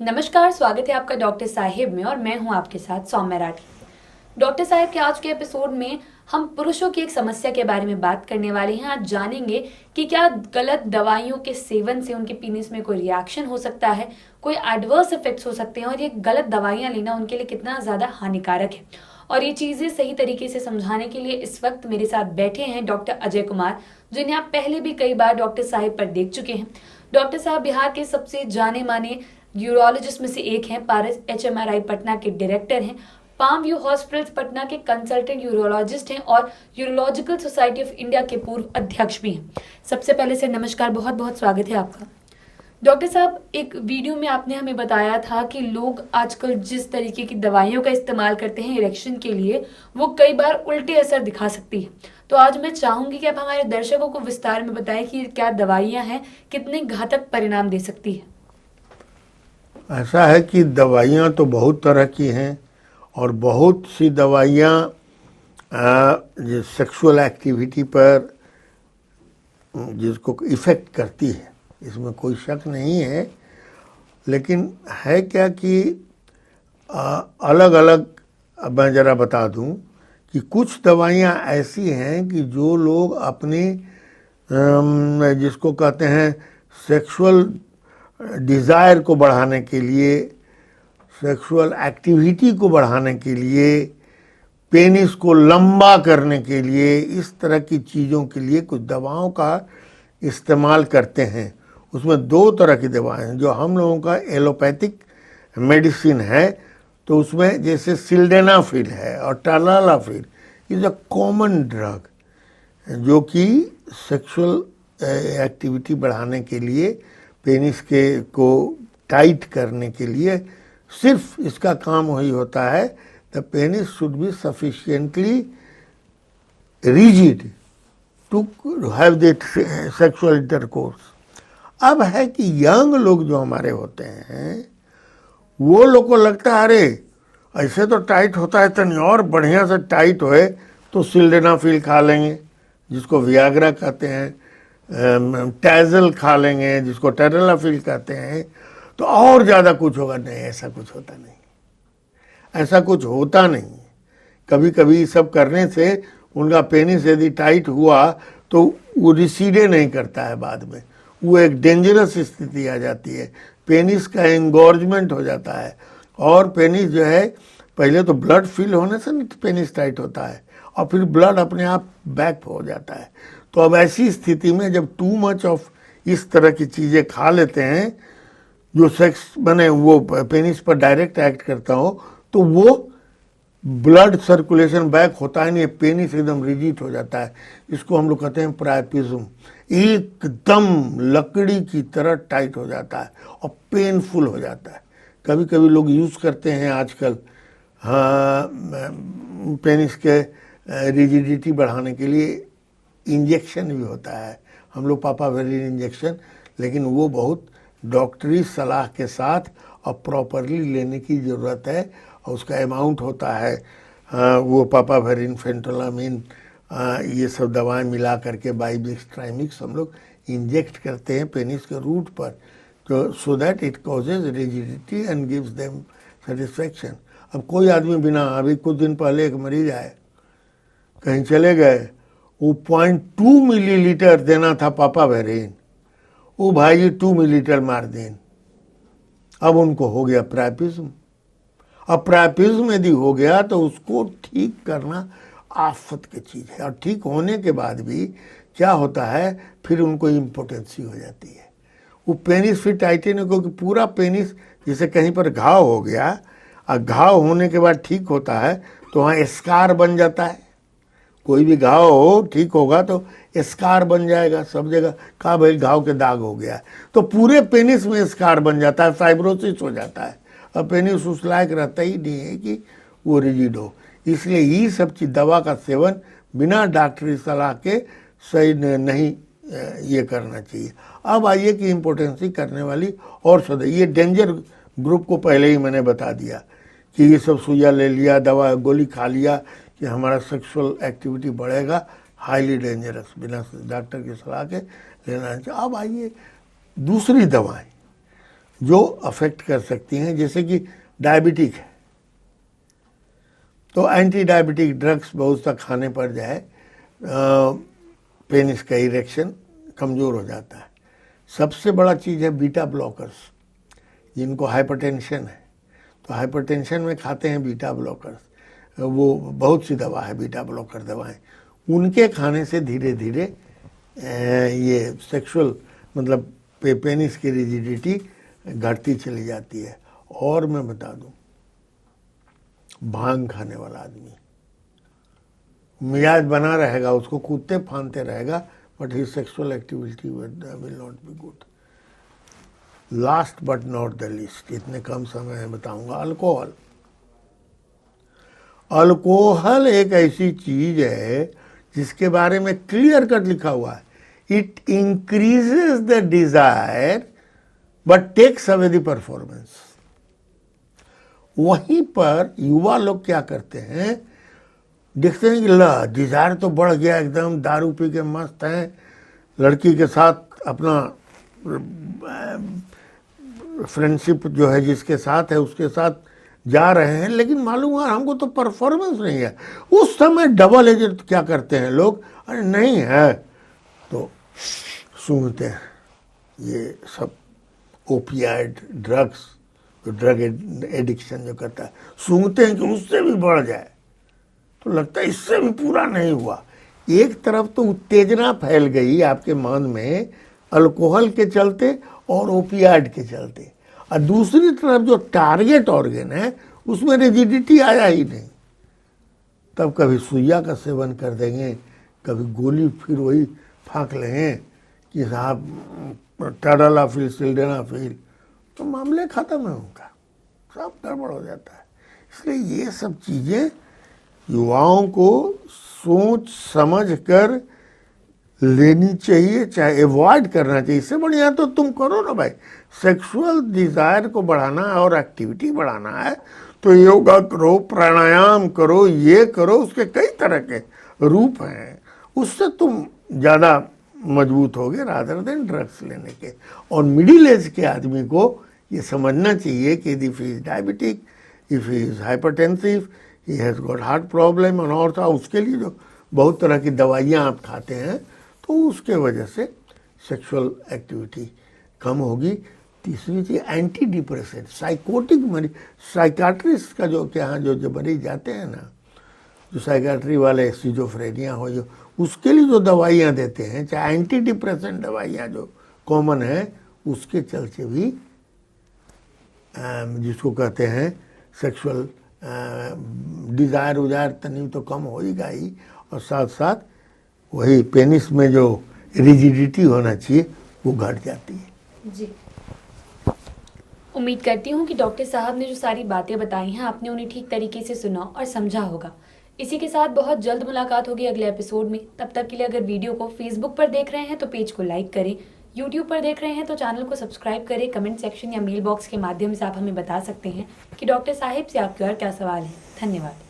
नमस्कार, स्वागत है आपका डॉक्टर साहिब में और मैं हूं आपके साथ सौम्या राठी। डॉक्टर साहिब के आज के एपिसोड में हम पुरुषों की एक समस्या के बारे में बात करने वाले हैं। आज जानेंगे कि क्या गलत दवाइयों के सेवन से उनके पीनिस में कोई रिएक्शन हो सकता है, कोई एडवर्स इफेक्ट्स हो सकते हैं और ये गलत दवाइयां लेना उनके लिए कितना ज्यादा हानिकारक है। और ये चीजें सही तरीके से समझाने के लिए इस वक्त मेरे साथ बैठे हैं डॉक्टर अजय कुमार, जिन्हें आप पहले भी कई बार डॉक्टर साहिब पर देख चुके हैं। डॉक्टर साहब बिहार के सबसे जाने माने यूरोलॉजिस्ट में से एक हैं, पारस HMRI पटना के डायरेक्टर हैं, पाम व्यू हॉस्पिटल्स पटना के कंसल्टेंट यूरोलॉजिस्ट हैं और यूरोलॉजिकल सोसाइटी ऑफ इंडिया के पूर्व अध्यक्ष भी हैं। सबसे पहले से नमस्कार, बहुत बहुत स्वागत है आपका। डॉक्टर साहब, एक वीडियो में आपने हमें बताया था कि लोग आजकल जिस तरीके की दवाइयों का इस्तेमाल करते हैं इरेक्शन के लिए, वो कई बार उल्टे असर दिखा सकती है। तो आज मैं चाहूंगी कि आप हमारे दर्शकों को विस्तार में बताएं कि क्या दवाइयां हैं, कितने घातक परिणाम दे सकती है। ऐसा है कि दवाइयाँ तो बहुत तरह की हैं और बहुत सी दवाइयाँ जो सेक्सुअल एक्टिविटी पर जिसको इफ़ेक्ट करती है, इसमें कोई शक नहीं है। लेकिन है क्या कि अलग अलग, मैं ज़रा बता दूं कि कुछ दवाइयाँ ऐसी हैं कि जो लोग अपने जिसको कहते हैं सेक्सुअल डिज़ायर को बढ़ाने के लिए, सेक्सुअल एक्टिविटी को बढ़ाने के लिए, पेनिस को लंबा करने के लिए, इस तरह की चीज़ों के लिए कुछ दवाओं का इस्तेमाल करते हैं। उसमें दो तरह की दवाएं हैं। जो हम लोगों का एलोपैथिक मेडिसिन है, तो उसमें जैसे सिल्डेनाफिल है और टालालाफिल इज़ अ कॉमन ड्रग जो कि सेक्सुअल एक्टिविटी बढ़ाने के लिए, पेनिस के को टाइट करने के लिए सिर्फ इसका काम वही होता है। The penis should be sufficiently rigid to have that sexual intercourse. अब है कि यंग लोग जो हमारे होते हैं, वो लोग को लगता है अरे ऐसे तो टाइट होता है, तनी और बढ़िया से टाइट होए तो सिल्डेनाफिल खा लेंगे जिसको वियाग्रा कहते हैं, टैजल खा लेंगे जिसको टेरेलाफिल कहते हैं, तो और ज़्यादा कुछ होगा। नहीं, ऐसा कुछ होता नहीं, ऐसा कुछ होता नहीं। कभी कभी सब करने से उनका पेनिस यदि टाइट हुआ तो वो रिसीडे नहीं करता है, बाद में वो एक डेंजरस स्थिति आ जाती है, पेनिस का एंगॉर्जमेंट हो जाता है। और पेनिस जो है, पहले तो ब्लड फिल होने से नहीं पेनिस टाइट होता है और फिर ब्लड अपने आप बैक हो जाता है। तो अब ऐसी स्थिति में जब टू मच ऑफ इस तरह की चीज़ें खा लेते हैं जो सेक्स बने वो पेनिस पर डायरेक्ट एक्ट करता हो, तो वो ब्लड सर्कुलेशन बैक होता है नहीं, पेनिस एकदम रिजिड हो जाता है। इसको हम लोग कहते हैं प्रायपिज्म, एकदम लकड़ी की तरह टाइट हो जाता है और पेनफुल हो जाता है। कभी कभी लोग यूज़ करते हैं आजकल, हाँ, पेनिस के रिजिडिटी बढ़ाने के लिए इंजेक्शन भी होता है, हम लोग पापावेरिन इंजेक्शन, लेकिन वो बहुत डॉक्टरी सलाह के साथ और प्रॉपरली लेने की ज़रूरत है। और उसका अमाउंट होता है, वो पापावेरिन, फेंटोलामिन, ये सब दवाएं मिला करके बाइबिक्स ट्राइमिक्स हम लोग इंजेक्ट करते हैं पेनिस के रूट पर, तो so that it causes rigidity and gives them satisfaction. अब कोई आदमी बिना, अभी कुछ दिन पहले एक मरीज आए, कहीं चले गए, वो 0.2 मिलीलीटर देना था पापावेरिन, वो भाई जी 2 मिलीलीटर मार दें। अब उनको हो गया प्रायपिज्म। अब प्रायपिज्म यदि हो गया तो उसको ठीक करना आफत की चीज़ है। और ठीक होने के बाद भी क्या होता है, फिर उनको इम्पोटेंसी हो जाती है। वो पेनिस फिर टाइटेन, क्योंकि पूरा पेनिस जैसे कहीं पर घाव हो गया, और घाव होने के बाद ठीक होता है तो वहाँ स्कार बन जाता है। कोई भी घाव हो, ठीक होगा तो स्कार बन जाएगा सब जगह। कहा भाई घाव के दाग हो गया, तो पूरे पेनिस में स्कार बन जाता है, फाइब्रोसिस हो जाता है। अब पेनिस उस लायक रहता ही नहीं है कि वो रिजिड हो। इसलिए ये सब चीज दवा का सेवन बिना डॉक्टरी सलाह के सही नहीं ये करना चाहिए। अब आइए कि इम्पोर्टेंसी करने वाली और सदा, ये डेंजर ग्रुप को पहले ही मैंने बता दिया कि ये सब सुइया ले लिया, दवा गोली खा लिया कि हमारा सेक्सुअल एक्टिविटी बढ़ेगा, हाईली डेंजरस, बिना डॉक्टर की सलाह के लेना चाहिए। अब आइए दूसरी दवाएं, जो अफेक्ट कर सकती हैं, जैसे कि डायबिटिक है तो एंटी डायबिटिक ड्रग्स बहुत सा खाने पर जो है पेनिस का इरेक्शन कमज़ोर हो जाता है। सबसे बड़ा चीज़ है बीटा ब्लॉकर्स, जिनको हाइपरटेंशन है तो हाइपरटेंशन में खाते हैं बीटा ब्लॉकर्स, वो बहुत सी दवा है बीटा ब्लॉकर दवाएं, उनके खाने से धीरे धीरे ये सेक्सुअल मतलब पेनिस की रिजिडिटी घटती चली जाती है। और मैं बता दूं, भांग खाने वाला आदमी मिजाज बना रहेगा, उसको कूदते फांदते रहेगा, but his sexual activity will not be good. Last but not the least, इतने कम समय में बताऊंगा, अल्कोहल। अल्कोहल एक ऐसी चीज है जिसके बारे में क्लियर कट लिखा हुआ है, it increases the desire but takes away the performance. वहीं पर युवा लोग क्या करते हैं, देखते हैं कि ला डिजायर तो बढ़ गया, एकदम दारू पी के मस्त हैं, लड़की के साथ अपना फ्रेंडशिप जो है जिसके साथ है उसके साथ जा रहे हैं, लेकिन मालूम हुआ हमको तो परफॉर्मेंस नहीं है। उस समय डबल एजेंट क्या करते हैं लोग, अरे नहीं है तो सूंघते हैं। ये सब ओपियाइड ड्रग्स, जो ड्रग एडिक्शन जो करता है, सूंघते हैं कि उससे भी बढ़ जाए, तो लगता है इससे भी पूरा नहीं हुआ। एक तरफ तो उत्तेजना फैल गई आपके मन में अल्कोहल के चलते और ओपियाइड के चलते, और दूसरी तरफ जो टारगेट ऑर्गन है उसमें रिजिडिटी आया ही नहीं। तब कभी सुइया का सेवन कर देंगे, कभी गोली फिर वही फाँक लेंगे कि साहब टाडालाफिल सिल्डेनाफिल, तो मामले खत्म है उनका, सब गड़बड़ हो जाता है। इसलिए ये सब चीज़ें युवाओं को सोच समझ कर लेनी चाहिए, चाहे अवॉइड करना चाहिए। इससे बढ़िया तो तुम करो ना भाई, सेक्सुअल डिजायर को बढ़ाना है और एक्टिविटी बढ़ाना है तो योगा करो, प्राणायाम करो, ये करो, उसके कई तरह के रूप हैं, उससे तुम ज़्यादा मजबूत होगे रादर देन ड्रग्स लेने के। और मिडिल एज के आदमी को ये समझना चाहिए कि if he is diabetic, if he is hypertensive, he has got heart problem और था, उसके लिए जो बहुत तरह की दवाइयाँ आप खाते हैं तो उसके वजह से सेक्सुअल एक्टिविटी कम होगी। तीसरी चीज़ एंटी डिप्रेसेंट, साइकोटिक मरीज, साइकाट्रिस्ट का जो क्या जो मरीज जाते हैं ना, जो साइकाट्री वाले सिजोफ्रेनिया हो, जो उसके लिए जो दवाइयाँ देते हैं, चाहे एंटी डिप्रेसेंट दवाइयाँ जो कॉमन है, उसके चलते भी जिसको कहते हैं सेक्सुअल डिज़ायर उजायर तनी तो कम होएगा ही, और साथ साथ वही पेनिस में जो रिजिडिटी होना चाहिए वो घट जाती है। जी, उम्मीद करती हूँ कि डॉक्टर साहब ने जो सारी बातें बताई हैं आपने उन्हें ठीक तरीके से सुना और समझा होगा। इसी के साथ बहुत जल्द मुलाकात होगी अगले एपिसोड में। तब तक के लिए अगर वीडियो को फेसबुक पर देख रहे हैं तो पेज को लाइक करें, यूट्यूब पर देख रहे हैं तो चैनल को सब्सक्राइब करें। कमेंट सेक्शन या मेल बॉक्स के माध्यम से आप हमें बता सकते हैं कि डॉक्टर साहिब से आपके और क्या सवाल हैं। धन्यवाद।